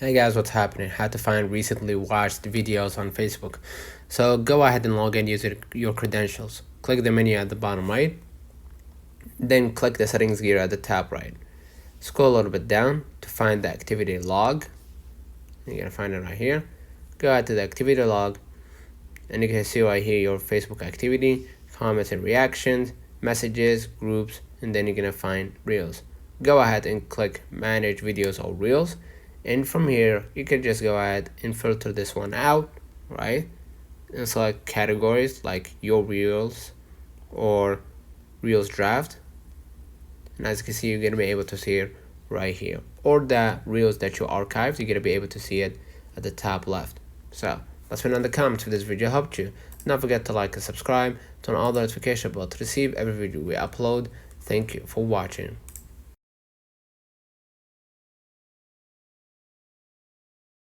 Hey guys, what's happening? How to find recently watched videos on Facebook. So go ahead and log in using your credentials. Click the menu at the bottom right. Then click the settings gear at the top right. Scroll a little bit down to find the activity log. You're gonna find it right here. Go ahead to the activity log and you can see right here your Facebook activity, comments and reactions, messages, groups, and then you're gonna find reels. Go ahead and click manage videos or reels, and from here you can just go ahead and filter this one out, right, and select categories like your reels or reels draft, and as you can see you're gonna be able to see it right here, or the reels that you archived, you're gonna be able to see it at the top left. So let's put in the comments if this video helped you. Don't forget to like and subscribe, turn on all the notification bell to receive every video we upload. Thank you for watching.